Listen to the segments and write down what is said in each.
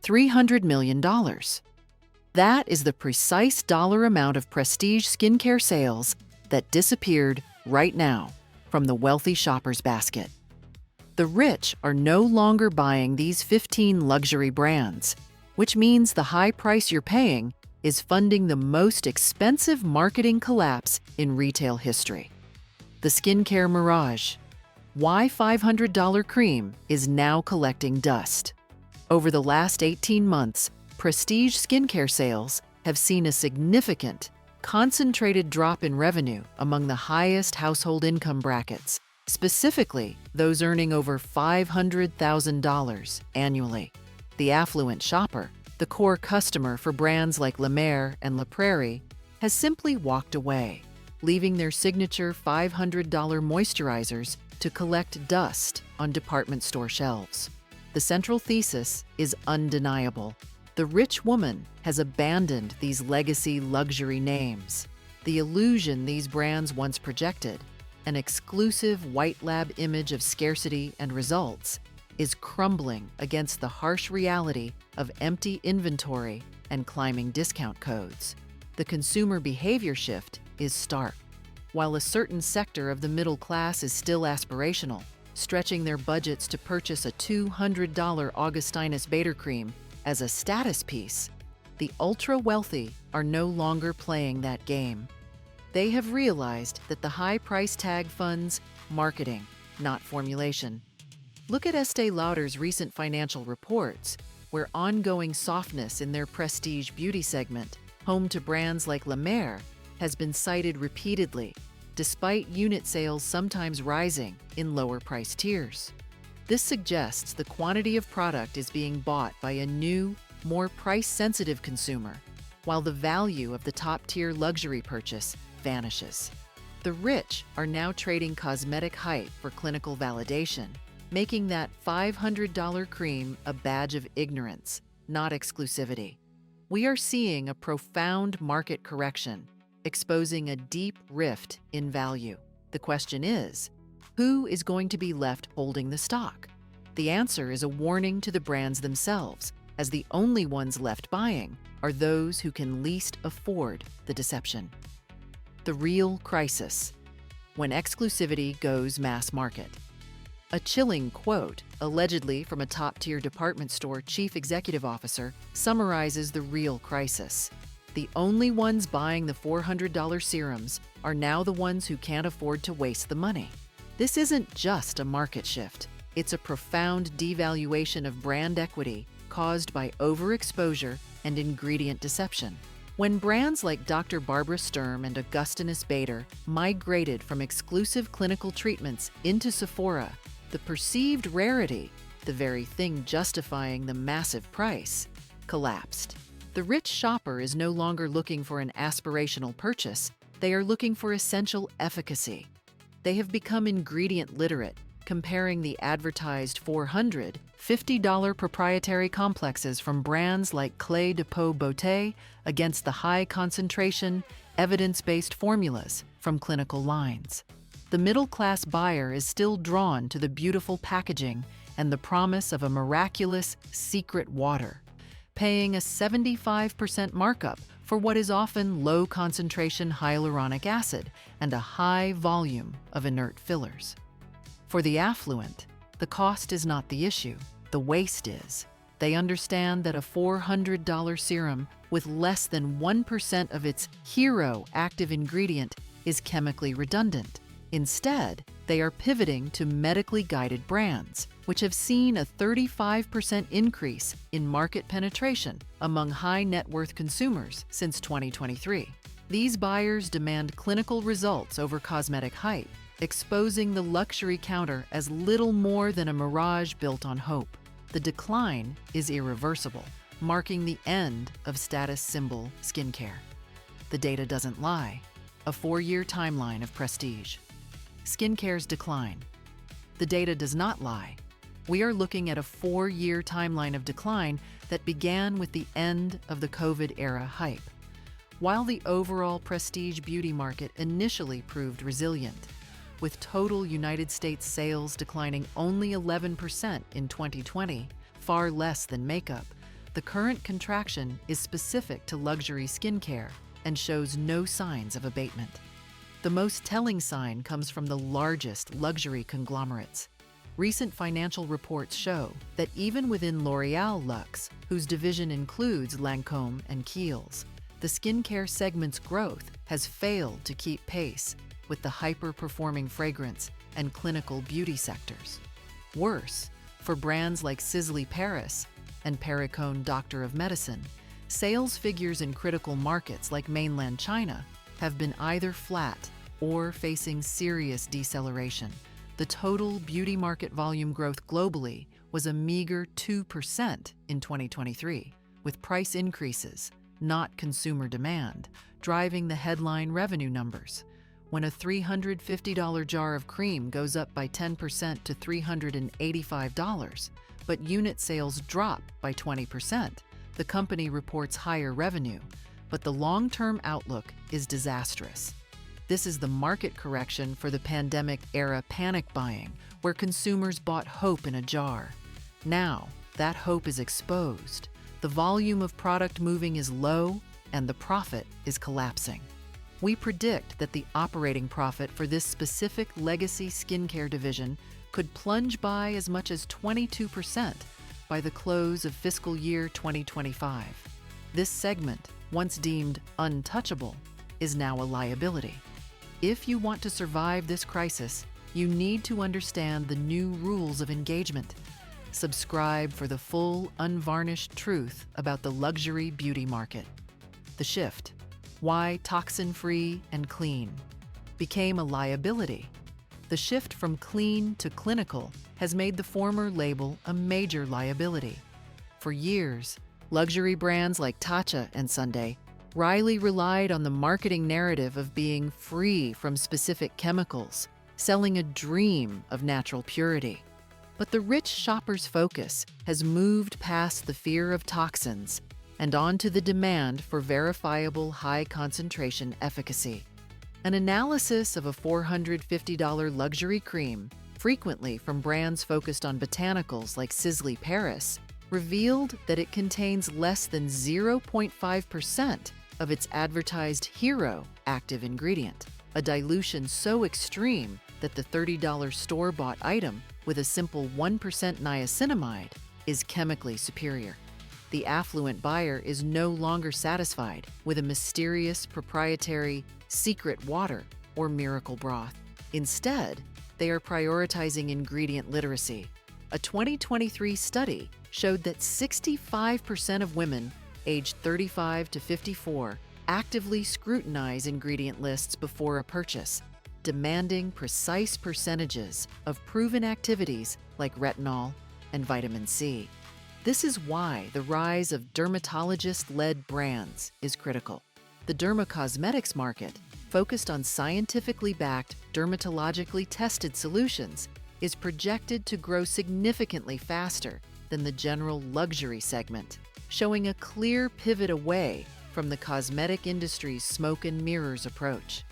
$300 million. That is the precise dollar amount of prestige skincare sales that disappeared right now from the wealthy shopper's basket. The rich are no longer buying these 15 luxury brands, which means the high price you're paying is funding the most expensive marketing collapse in retail history. The skincare mirage. Why $500 cream is now collecting dust. Over the last 18 months, prestige skincare sales have seen a significant, concentrated drop in revenue among the highest household income brackets, specifically those earning over $500,000 annually. The affluent shopper, the core customer for brands like La Mer and La Prairie, has simply walked away, leaving their signature $500 moisturizers to collect dust on department store shelves. The central thesis is undeniable. The rich woman has abandoned these legacy luxury names. The illusion these brands once projected, an exclusive white lab image of scarcity and results, is crumbling against the harsh reality of empty inventory and climbing discount codes. The consumer behavior shift is stark. While a certain sector of the middle class is still aspirational, stretching their budgets to purchase a $200 Augustinus Bader cream as a status piece, the ultra-wealthy are no longer playing that game. They have realized that the high price tag funds marketing, not formulation. Look at Estee Lauder's recent financial reports, where ongoing softness in their prestige beauty segment, home to brands like La Mer, has been cited repeatedly, despite unit sales sometimes rising in lower price tiers. This suggests the quantity of product is being bought by a new, more price-sensitive consumer, while the value of the top-tier luxury purchase vanishes. The rich are now trading cosmetic hype for clinical validation, making that $500 cream a badge of ignorance, not exclusivity. We are seeing a profound market correction, exposing a deep rift in value. The question is, who is going to be left holding the stock? The answer is a warning to the brands themselves, as the only ones left buying are those who can least afford the deception. The real crisis: when exclusivity goes mass market. A chilling quote, allegedly from a top-tier department store chief executive officer, summarizes the real crisis. The only ones buying the $400 serums are now the ones who can't afford to waste the money. This isn't just a market shift. It's a profound devaluation of brand equity caused by overexposure and ingredient deception. When brands like Dr. Barbara Sturm and Augustinus Bader migrated from exclusive clinical treatments into Sephora, the perceived rarity, the very thing justifying the massive price, collapsed. The rich shopper is no longer looking for an aspirational purchase, they are looking for essential efficacy. They have become ingredient literate, comparing the advertised $450 proprietary complexes from brands like Clé de Peau Beauté against the high-concentration, evidence-based formulas from clinical lines. The middle-class buyer is still drawn to the beautiful packaging and the promise of a miraculous secret water, paying a 75% markup for what is often low-concentration hyaluronic acid and a high volume of inert fillers. For the affluent, the cost is not the issue, the waste is. They understand that a $400 serum with less than 1% of its hero active ingredient is chemically redundant. Instead, they are pivoting to medically guided brands, which have seen a 35% increase in market penetration among high-net-worth consumers since 2023. These buyers demand clinical results over cosmetic hype, exposing the luxury counter as little more than a mirage built on hope. The decline is irreversible, marking the end of status symbol skincare. The data doesn't lie. A 4-year timeline of prestige. Skincare's decline. The data does not lie. We are looking at a 4-year timeline of decline that began with the end of the COVID-era hype. While the overall prestige beauty market initially proved resilient, with total United States sales declining only 11% in 2020, far less than makeup, the current contraction is specific to luxury skincare and shows no signs of abatement. The most telling sign comes from the largest luxury conglomerates. Recent financial reports show that even within L'Oréal Luxe, whose division includes Lancôme and Kiehl's, the skincare segment's growth has failed to keep pace with the hyper-performing fragrance and clinical beauty sectors. Worse, for brands like Sisley Paris and Perricone Doctor of Medicine, sales figures in critical markets like mainland China have been either flat or facing serious deceleration. The total beauty market volume growth globally was a meager 2% in 2023, with price increases, not consumer demand, driving the headline revenue numbers. When a $350 jar of cream goes up by 10% to $385, but unit sales drop by 20%, the company reports higher revenue, but the long-term outlook is disastrous. This is the market correction for the pandemic-era panic buying, where consumers bought hope in a jar. Now, that hope is exposed. The volume of product moving is low, and the profit is collapsing. We predict that the operating profit for this specific legacy skincare division could plunge by as much as 22% by the close of fiscal year 2025. This segment, once deemed untouchable, is now a liability. If you want to survive this crisis, you need to understand the new rules of engagement. Subscribe for the full, unvarnished truth about the luxury beauty market. The shift, why toxin-free and clean, became a liability. The shift from clean to clinical has made the former label a major liability. For years, luxury brands like Tatcha and Sunday wryly relied on the marketing narrative of being free from specific chemicals, selling a dream of natural purity. But the rich shopper's focus has moved past the fear of toxins and onto the demand for verifiable high-concentration efficacy. An analysis of a $450 luxury cream, frequently from brands focused on botanicals like Sisley Paris, revealed that it contains less than 0.5% of its advertised hero active ingredient, a dilution so extreme that the $30 store-bought item with a simple 1% niacinamide is chemically superior. The affluent buyer is no longer satisfied with a mysterious proprietary secret water or miracle broth. Instead, they are prioritizing ingredient literacy. A 2023 study showed that 65% of women aged 35 to 54 actively scrutinize ingredient lists before a purchase, demanding precise percentages of proven activities like retinol and vitamin C. This is why the rise of dermatologist-led brands is critical. The dermacosmetics market, focused on scientifically backed, dermatologically tested solutions, is projected to grow significantly faster than the general luxury segment, showing a clear pivot away from the cosmetic industry's smoke and mirrors approach.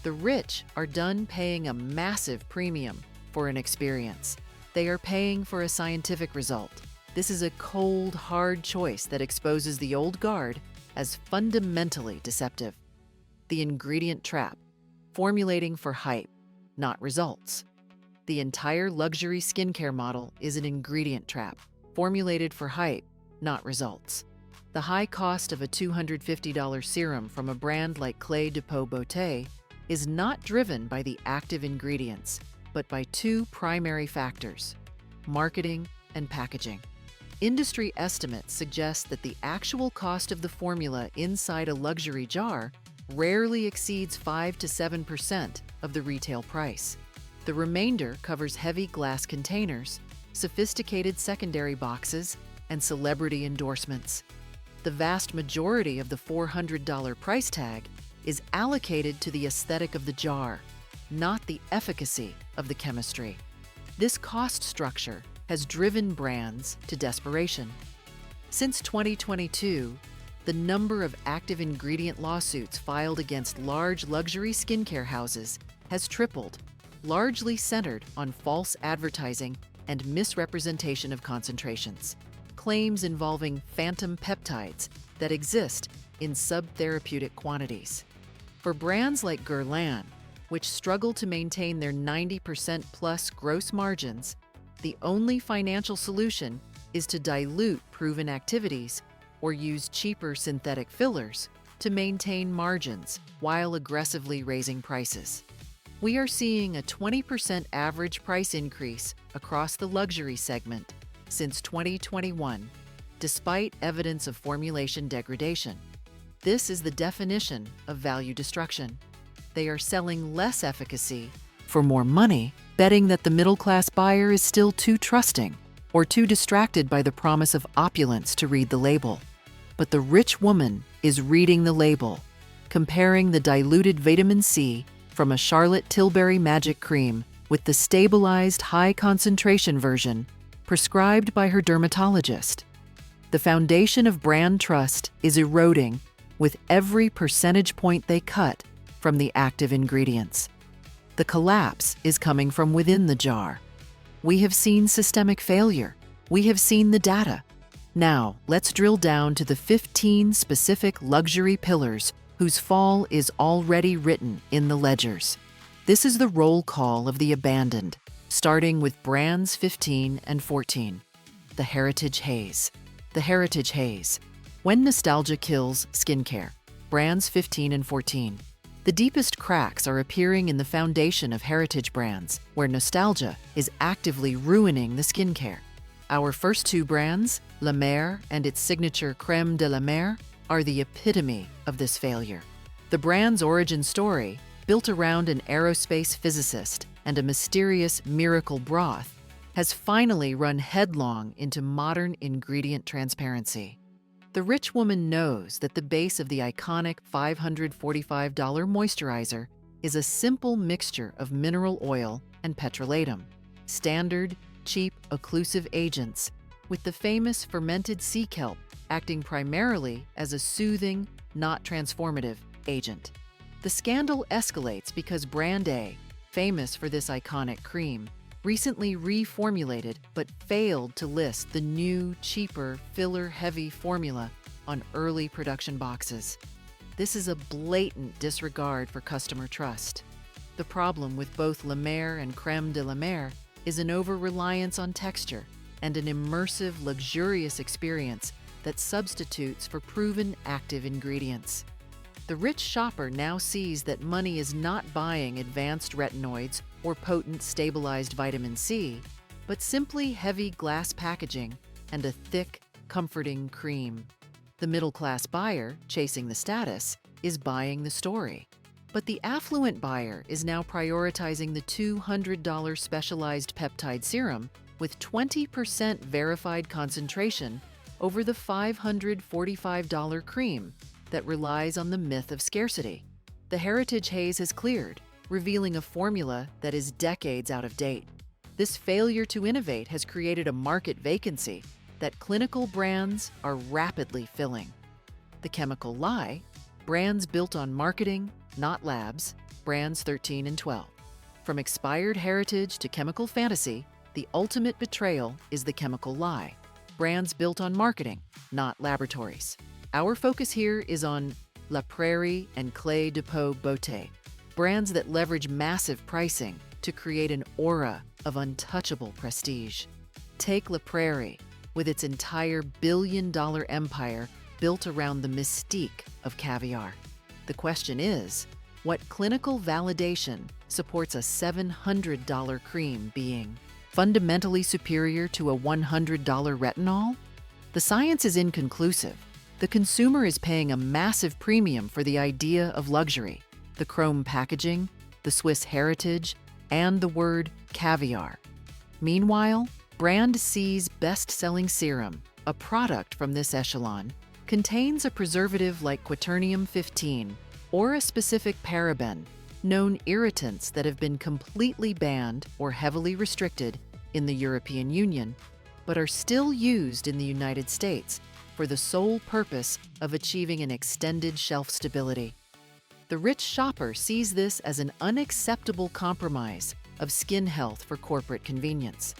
The rich are done paying a massive premium for an experience. They are paying for a scientific result. This is a cold, hard choice that exposes the old guard as fundamentally deceptive. The ingredient trap, formulating for hype, not results. The entire luxury skincare model is an ingredient trap, formulated for hype, not results. The high cost of a $250 serum from a brand like Clé de Peau Beauté is not driven by the active ingredients, but by two primary factors: marketing and packaging. Industry estimates suggest that the actual cost of the formula inside a luxury jar rarely exceeds 5 to 7% of the retail price. The remainder covers heavy glass containers, sophisticated secondary boxes, and celebrity endorsements. The vast majority of the $400 price tag is allocated to the aesthetic of the jar, not the efficacy of the chemistry. This cost structure has driven brands to desperation. Since 2022, the number of active ingredient lawsuits filed against large luxury skincare houses has tripled, largely centered on false advertising and misrepresentation of concentrations. claims involving phantom peptides that exist in subtherapeutic quantities. For brands like Guerlain, which struggle to maintain their 90% plus gross margins, the only financial solution is to dilute proven activities or use cheaper synthetic fillers to maintain margins while aggressively raising prices. We are seeing a 20% average price increase across the luxury segment since 2021, despite evidence of formulation degradation. This is the definition of value destruction. They are selling less efficacy for more money, betting that the middle-class buyer is still too trusting or too distracted by the promise of opulence to read the label. But the rich woman is reading the label, comparing the diluted vitamin C from a Charlotte Tilbury Magic Cream with the stabilized high-concentration version prescribed by her dermatologist. The foundation of brand trust is eroding with every percentage point they cut from the active ingredients. The collapse is coming from within the jar. We have seen systemic failure. We have seen the data. Now, let's drill down to the 15 specific luxury pillars whose fall is already written in the ledgers. This is the roll call of the abandoned, starting with brands 15 and 14. The Heritage Haze. The Heritage Haze. When nostalgia kills skincare. Brands 15 and 14. The deepest cracks are appearing in the foundation of heritage brands, where nostalgia is actively ruining the skincare. Our first two brands, La Mer and its signature Crème de la Mer, are the epitome of this failure. The brand's origin story, built around an aerospace physicist and a mysterious miracle broth, has finally run headlong into modern ingredient transparency. The rich woman knows that the base of the iconic $545 moisturizer is a simple mixture of mineral oil and petrolatum, standard, cheap, occlusive agents, with the famous fermented sea kelp acting primarily as a soothing, not transformative, agent. The scandal escalates because Brand A, famous for this iconic cream, recently reformulated but failed to list the new, cheaper, filler-heavy formula on early production boxes. This is a blatant disregard for customer trust. The problem with both La Mer and Crème de la Mer is an over-reliance on texture and an immersive, luxurious experience that substitutes for proven active ingredients. The rich shopper now sees that money is not buying advanced retinoids or potent stabilized vitamin C, but simply heavy glass packaging and a thick, comforting cream. The middle-class buyer, chasing the status, is buying the story. But the affluent buyer is now prioritizing the $200 specialized peptide serum with 20% verified concentration over the $545 cream that relies on the myth of scarcity. The Heritage Haze has cleared, revealing a formula that is decades out of date. This failure to innovate has created a market vacancy that clinical brands are rapidly filling. The chemical lie, brands built on marketing, not labs, brands 13 and 12. From expired heritage to chemical fantasy, the ultimate betrayal is the chemical lie. Brands built on marketing, not laboratories. Our focus here is on La Prairie and Clé de Peau Beauté, brands that leverage massive pricing to create an aura of untouchable prestige. Take La Prairie, with its entire billion-dollar empire built around the mystique of caviar. The question is, what clinical validation supports a $700 cream being fundamentally superior to a $100 retinol? The science is inconclusive. The consumer is paying a massive premium for the idea of luxury, the chrome packaging, the Swiss heritage, and the word caviar. Meanwhile, Brand C's best-selling serum, a product from this echelon, contains a preservative like quaternium-15 or a specific paraben, known irritants that have been completely banned or heavily restricted in the European Union, but are still used in the United States for the sole purpose of achieving an extended shelf stability. The rich shopper sees this as an unacceptable compromise of skin health for corporate convenience.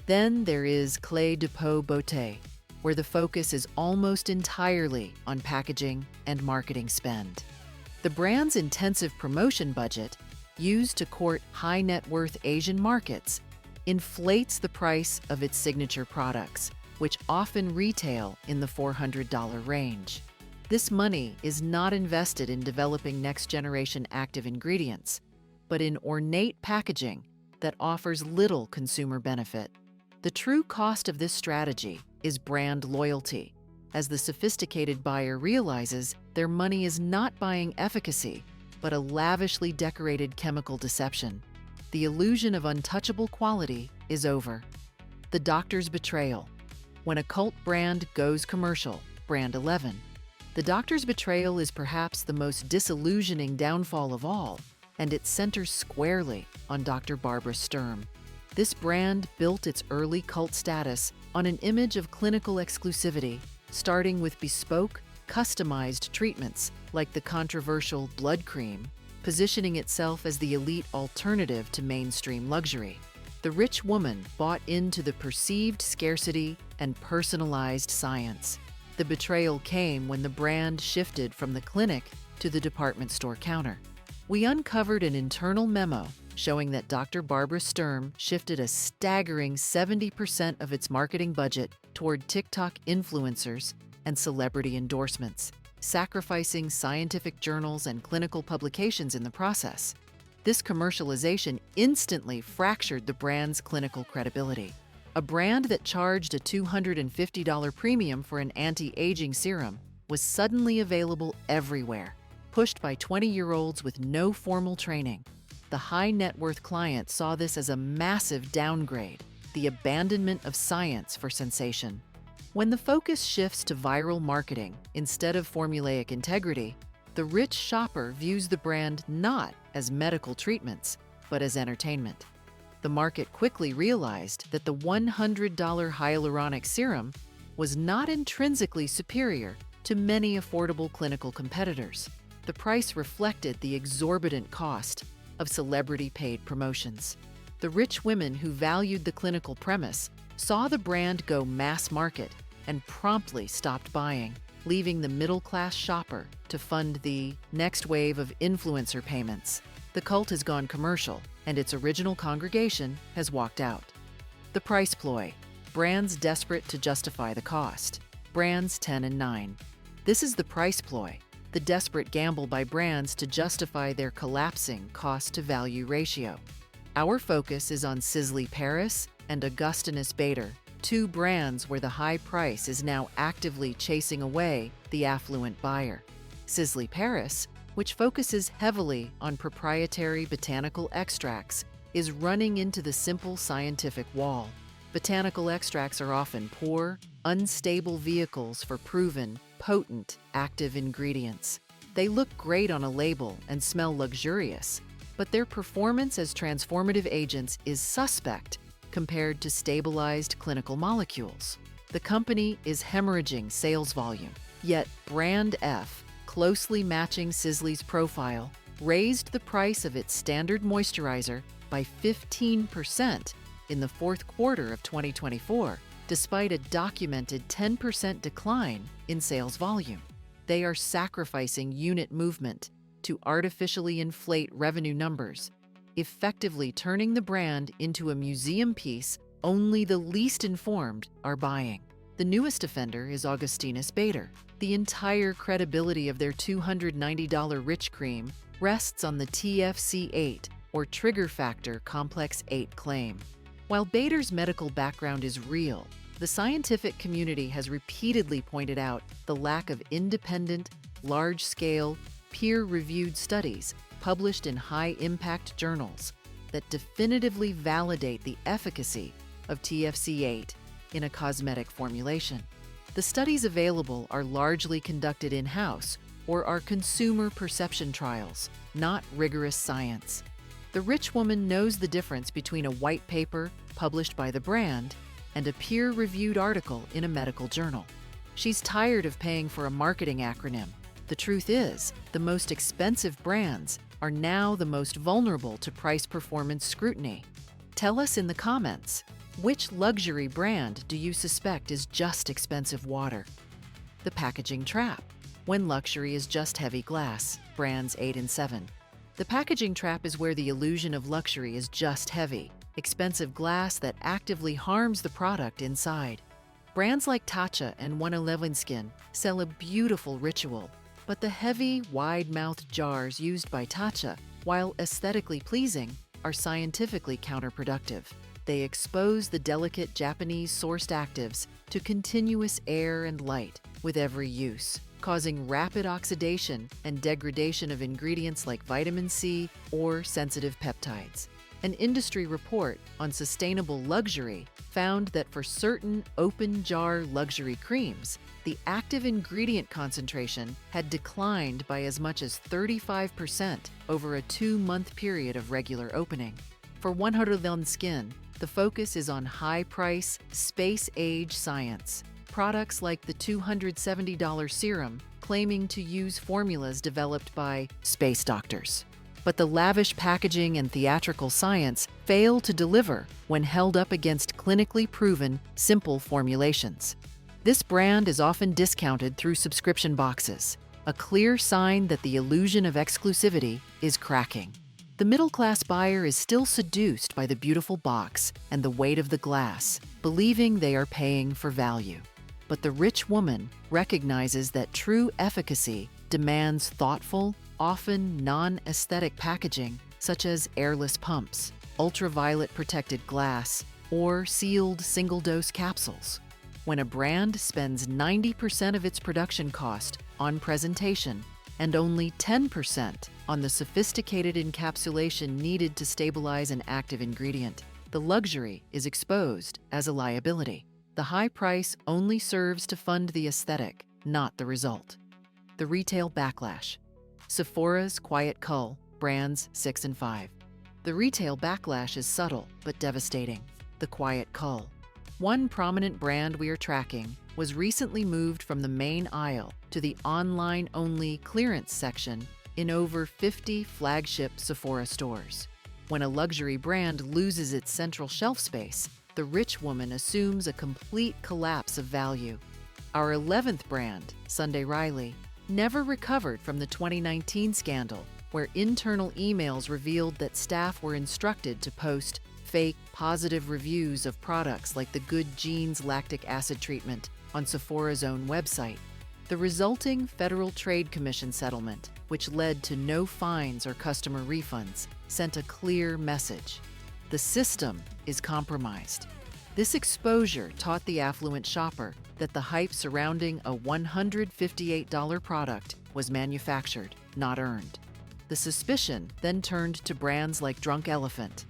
Then there is Clé de Peau Beauté, where the focus is almost entirely on packaging and marketing spend. The brand's intensive promotion budget, used to court high-net-worth Asian markets, inflates the price of its signature products, which often retail in the $400 range. This money is not invested in developing next-generation active ingredients, but in ornate packaging that offers little consumer benefit. The true cost of this strategy is brand loyalty, as the sophisticated buyer realizes their money is not buying efficacy, but a lavishly decorated chemical deception. The illusion of untouchable quality is over. The Doctor's Betrayal. When a cult brand goes commercial, brand 11. The Doctor's Betrayal is perhaps the most disillusioning downfall of all, and it centers squarely on Dr. Barbara Sturm. This brand built its early cult status on an image of clinical exclusivity, starting with bespoke, customized treatments like the controversial blood cream, positioning itself as the elite alternative to mainstream luxury. The rich woman bought into the perceived scarcity and personalized science. The betrayal came when the brand shifted from the clinic to the department store counter. We uncovered an internal memo showing that Dr. Barbara Sturm shifted a staggering 70% of its marketing budget toward TikTok influencers and celebrity endorsements, sacrificing scientific journals and clinical publications in the process. This commercialization instantly fractured the brand's clinical credibility. A brand that charged a $250 premium for an anti-aging serum was suddenly available everywhere, pushed by 20-year-olds with no formal training. The high-net-worth client saw this as a massive downgrade, the abandonment of science for sensation. When the focus shifts to viral marketing instead of formulaic integrity, the rich shopper views the brand not as medical treatments, but as entertainment. The market quickly realized that the $100 hyaluronic serum was not intrinsically superior to many affordable clinical competitors. The price reflected the exorbitant cost of celebrity-paid promotions. The rich women who valued the clinical premise saw the brand go mass market and promptly stopped buying, leaving the middle-class shopper to fund the next wave of influencer payments. The cult has gone commercial, and its original congregation has walked out. The price ploy. Brands desperate to justify the cost. Brands 10 and 9. This is the price ploy, the desperate gamble by brands to justify their collapsing cost-to-value ratio. Our focus is on Sisley Paris and Augustinus Bader, two brands where the high price is now actively chasing away the affluent buyer. Sisley Paris, which focuses heavily on proprietary botanical extracts, is running into the simple scientific wall. Botanical extracts are often poor, unstable vehicles for proven, potent, active ingredients. They look great on a label and smell luxurious, but their performance as transformative agents is suspect compared to stabilized clinical molecules. The company is hemorrhaging sales volume, yet Brand F, closely matching Sisley's profile, raised the price of its standard moisturizer by 15% in the fourth quarter of 2024, despite a documented 10% decline in sales volume. They are sacrificing unit movement to artificially inflate revenue numbers, effectively turning the brand into a museum piece only the least informed are buying. The newest offender is Augustinus Bader. The entire credibility of their $290 rich cream rests on the TFC8, or trigger factor complex 8 claim. While Bader's medical background is real, the scientific community has repeatedly pointed out the lack of independent, large-scale, peer-reviewed studies published in high-impact journals that definitively validate the efficacy of TFC8 in a cosmetic formulation. The studies available are largely conducted in-house or are consumer perception trials, not rigorous science. The rich woman knows the difference between a white paper published by the brand and a peer-reviewed article in a medical journal. She's tired of paying for a marketing acronym. The truth is, the most expensive brands are now the most vulnerable to price-performance scrutiny. Tell us in the comments, Which luxury brand do you suspect is just expensive water? The packaging trap. When luxury is just heavy glass, brands 8 and 7. The packaging trap is where the illusion of luxury is just heavy, expensive glass that actively harms the product inside. Brands like Tatcha and 111 Skin sell a beautiful ritual, but the heavy, wide-mouthed jars used by Tatcha, while aesthetically pleasing, are scientifically counterproductive. They expose the delicate Japanese-sourced actives to continuous air and light with every use, causing rapid oxidation and degradation of ingredients like vitamin C or sensitive peptides. An industry report on sustainable luxury found that for certain open-jar luxury creams, the active ingredient concentration had declined by as much as 35% over a 2-month period of regular opening. For 111 Skin, the focus is on high-price, space-age science. Products like the $270 serum claiming to use formulas developed by space doctors. But the lavish packaging and theatrical science fail to deliver when held up against clinically proven, simple formulations. This brand is often discounted through subscription boxes, a clear sign that the illusion of exclusivity is cracking. The middle-class buyer is still seduced by the beautiful box and the weight of the glass, believing they are paying for value. But the rich woman recognizes that true efficacy demands thoughtful, often non-aesthetic packaging, such as airless pumps, ultraviolet-protected glass, or sealed single-dose capsules. When a brand spends 90% of its production cost on presentation and only 10% on the sophisticated encapsulation needed to stabilize an active ingredient, the luxury is exposed as a liability. The high price only serves to fund the aesthetic, not the result. The retail backlash. Sephora's Quiet Cull, brands 6 and 5. The retail backlash is subtle but devastating. The Quiet Cull. One prominent brand we are tracking was recently moved from the main aisle to the online-only clearance section in over 50 flagship Sephora stores. When a luxury brand loses its central shelf space, the rich woman assumes a complete collapse of value. Our 11th brand, Sunday Riley, never recovered from the 2019 scandal, where internal emails revealed that staff were instructed to post fake positive reviews of products like the Good Genes lactic acid treatment on Sephora's own website. The resulting Federal Trade Commission settlement, which led to no fines or customer refunds, sent a clear message. The system is compromised. This exposure taught the affluent shopper that the hype surrounding a $158 product was manufactured, not earned. The suspicion then turned to brands like Drunk Elephant.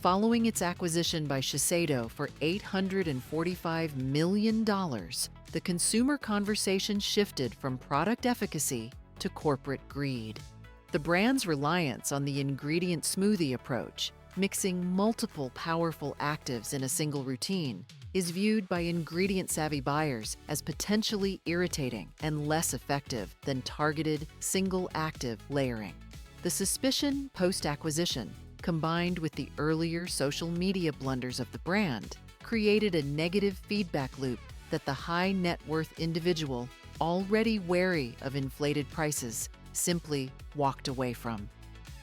Following its acquisition by Shiseido for $845 million, the consumer conversation shifted from product efficacy to corporate greed. The brand's reliance on the ingredient smoothie approach, mixing multiple powerful actives in a single routine, is viewed by ingredient-savvy buyers as potentially irritating and less effective than targeted, single-active layering. The suspicion post-acquisition, combined with the earlier social media blunders of the brand, created a negative feedback loop that the high-net-worth individual, already wary of inflated prices, simply walked away from.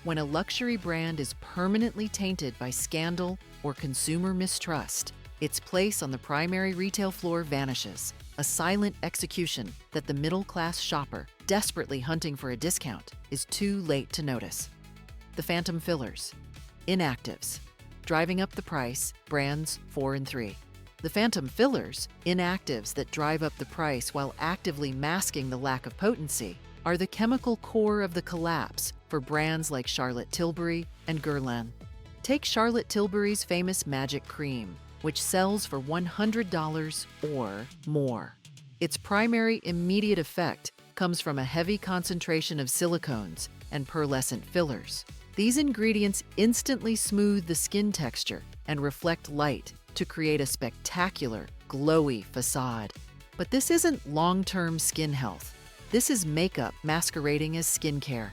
When a luxury brand is permanently tainted by scandal or consumer mistrust, its place on the primary retail floor vanishes, a silent execution that the middle-class shopper, desperately hunting for a discount, is too late to notice. The phantom fillers. Inactives. Driving up the price, brands 4 and 3. The phantom fillers, inactives that drive up the price while actively masking the lack of potency, are the chemical core of the collapse for brands like Charlotte Tilbury and Guerlain. Take Charlotte Tilbury's famous Magic Cream, which sells for $100 or more. Its primary immediate effect comes from a heavy concentration of silicones and pearlescent fillers. These ingredients instantly smooth the skin texture and reflect light to create a spectacular, glowy facade. But this isn't long-term skin health. This is makeup masquerading as skincare.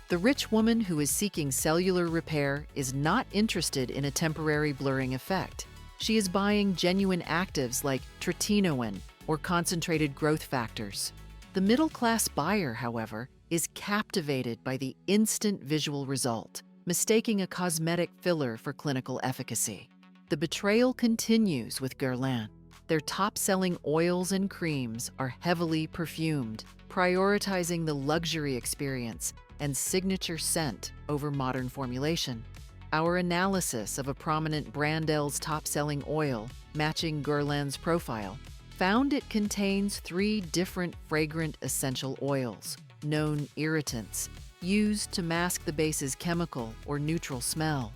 The rich woman who is seeking cellular repair is not interested in a temporary blurring effect. She is buying genuine actives like tretinoin or concentrated growth factors. The middle-class buyer, however, is captivated by the instant visual result, mistaking a cosmetic filler for clinical efficacy. The betrayal continues with Guerlain. Their top-selling oils and creams are heavily perfumed, prioritizing the luxury experience and signature scent over modern formulation. Our analysis of a prominent Brandel's top-selling oil, matching Guerlain's profile, found it contains 3 different fragrant essential oils, known irritants, used to mask the base's chemical or neutral smell.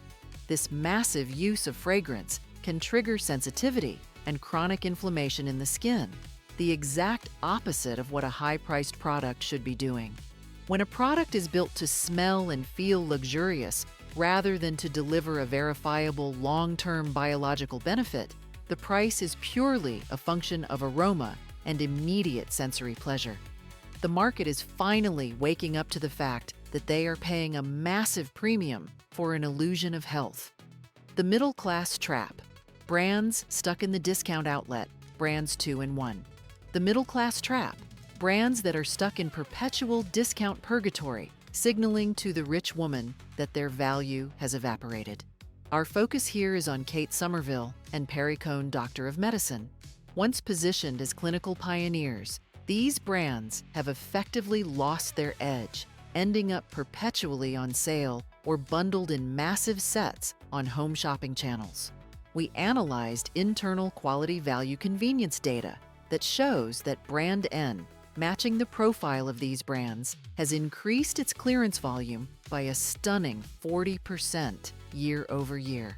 This massive use of fragrance can trigger sensitivity and chronic inflammation in the skin, the exact opposite of what a high-priced product should be doing. When a product is built to smell and feel luxurious rather than to deliver a verifiable long-term biological benefit, the price is purely a function of aroma and immediate sensory pleasure. The market is finally waking up to the fact that they are paying a massive premium for an illusion of health. The middle-class trap. Brands stuck in the discount outlet, brands 2 in 1. The middle-class trap. Brands that are stuck in perpetual discount purgatory, signaling to the rich woman that their value has evaporated. Our focus here is on Kate Somerville and Perricone Doctor of Medicine. Once positioned as clinical pioneers, these brands have effectively lost their edge, ending up perpetually on sale or bundled in massive sets on home shopping channels. We analyzed internal quality value convenience data that shows that Brand N, matching the profile of these brands, has increased its clearance volume by a stunning 40% year over year.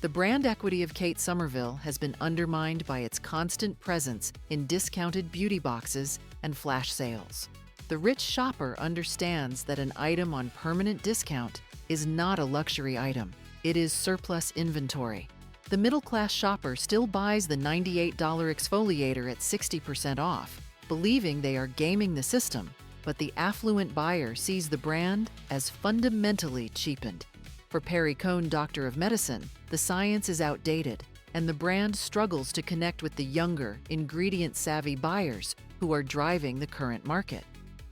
The brand equity of Kate Somerville has been undermined by its constant presence in discounted beauty boxes and flash sales. The rich shopper understands that an item on permanent discount is not a luxury item. It is surplus inventory. The middle-class shopper still buys the $98 exfoliator at 60% off, believing they are gaming the system, but the affluent buyer sees the brand as fundamentally cheapened. For Perricone Doctor of Medicine, the science is outdated, and the brand struggles to connect with the younger, ingredient-savvy buyers who are driving the current market.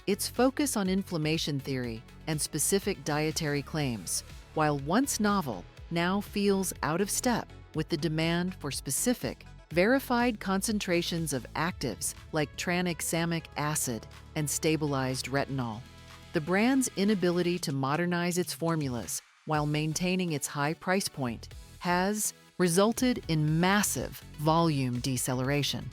Its focus on inflammation theory and specific dietary claims, while once novel, now feels out of step with the demand for specific, verified concentrations of actives like tranexamic acid and stabilized retinol. The brand's inability to modernize its formulas while maintaining its high price point has resulted in massive volume deceleration.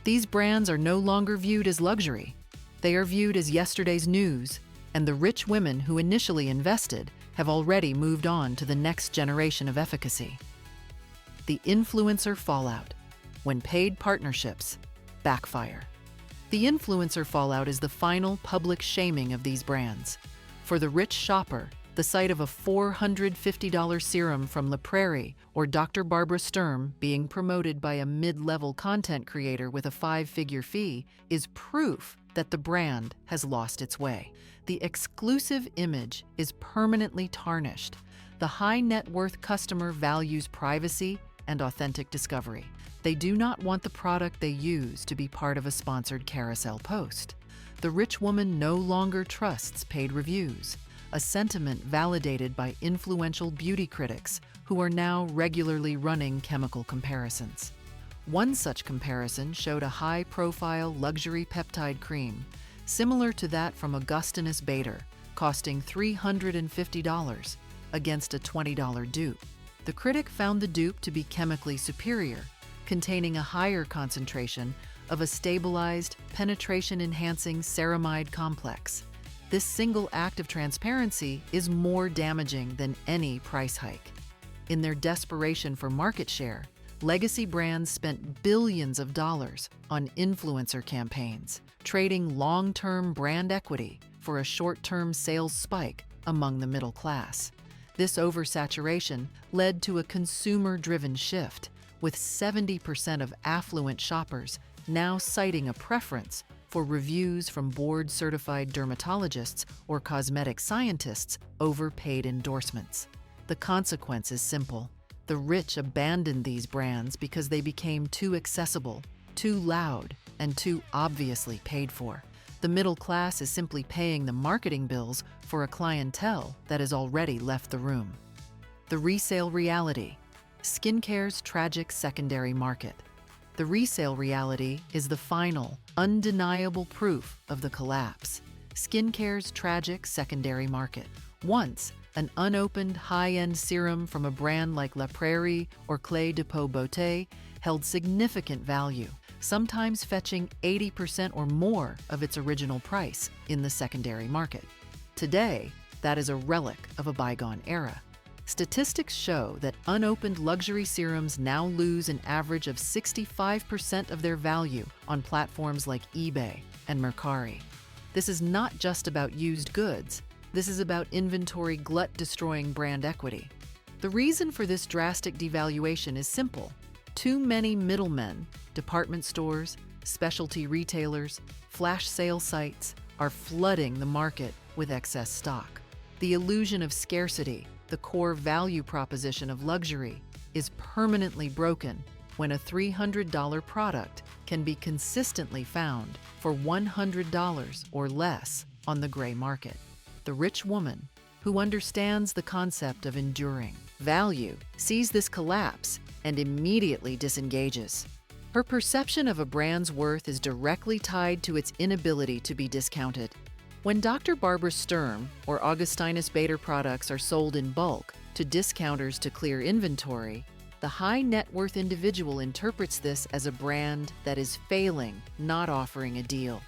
These brands are no longer viewed as luxury. They are viewed as yesterday's news, and the rich women who initially invested have already moved on to the next generation of efficacy. The influencer fallout, when paid partnerships backfire. The influencer fallout is the final public shaming of these brands. For the rich shopper, the sight of a $450 serum from La Prairie or Dr. Barbara Sturm being promoted by a mid-level content creator with a 5-figure fee is proof that the brand has lost its way. The exclusive image is permanently tarnished. The high net worth customer values privacy and authentic discovery. They do not want the product they use to be part of a sponsored carousel post. The rich woman no longer trusts paid reviews, a sentiment validated by influential beauty critics who are now regularly running chemical comparisons. One such comparison showed a high-profile luxury peptide cream, similar to that from Augustinus Bader, costing $350 against a $20 dupe. The critic found the dupe to be chemically superior, containing a higher concentration of a stabilized, penetration-enhancing ceramide complex. This single act of transparency is more damaging than any price hike. In their desperation for market share, legacy brands spent billions of dollars on influencer campaigns, trading long-term brand equity for a short-term sales spike among the middle class. This oversaturation led to a consumer-driven shift, with 70% of affluent shoppers now citing a preference for reviews from board-certified dermatologists or cosmetic scientists over paid endorsements. The consequence is simple. The rich abandoned these brands because they became too accessible, too loud, and too obviously paid for. The middle class is simply paying the marketing bills for a clientele that has already left the room. The resale reality. Skincare's tragic secondary market. The resale reality is the final, undeniable proof of the collapse. Skincare's tragic secondary market. Once, an unopened high-end serum from a brand like La Prairie or Clé de Peau Beauté held significant value, sometimes fetching 80% or more of its original price in the secondary market. Today, that is a relic of a bygone era. Statistics show that unopened luxury serums now lose an average of 65% of their value on platforms like eBay and Mercari. This is not just about used goods. This is about inventory glut-destroying brand equity. The reason for this drastic devaluation is simple. Too many middlemen, department stores, specialty retailers, flash sale sites are flooding the market with excess stock. The illusion of scarcity, the core value proposition of luxury, is permanently broken when a $300 product can be consistently found for $100 or less on the gray market. The rich woman, who understands the concept of enduring value, sees this collapse and immediately disengages. Her perception of a brand's worth is directly tied to its inability to be discounted. When Dr. Barbara Sturm or Augustinus Bader products are sold in bulk to discounters to clear inventory, the high net worth individual interprets this as a brand that is failing, not offering a deal.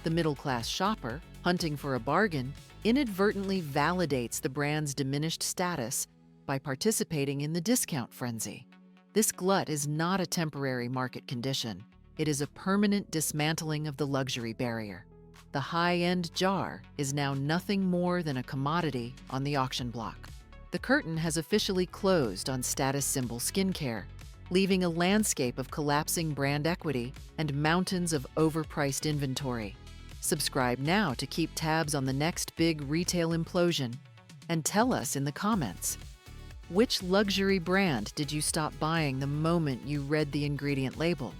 The middle class shopper, hunting for a bargain, inadvertently validates the brand's diminished status by participating in the discount frenzy. This glut is not a temporary market condition. It is a permanent dismantling of the luxury barrier. The high-end jar is now nothing more than a commodity on the auction block. The curtain has officially closed on status symbol skincare, leaving a landscape of collapsing brand equity and mountains of overpriced inventory. Subscribe now to keep tabs on the next big retail implosion, and tell us in the comments, which luxury brand did you stop buying the moment you read the ingredient label?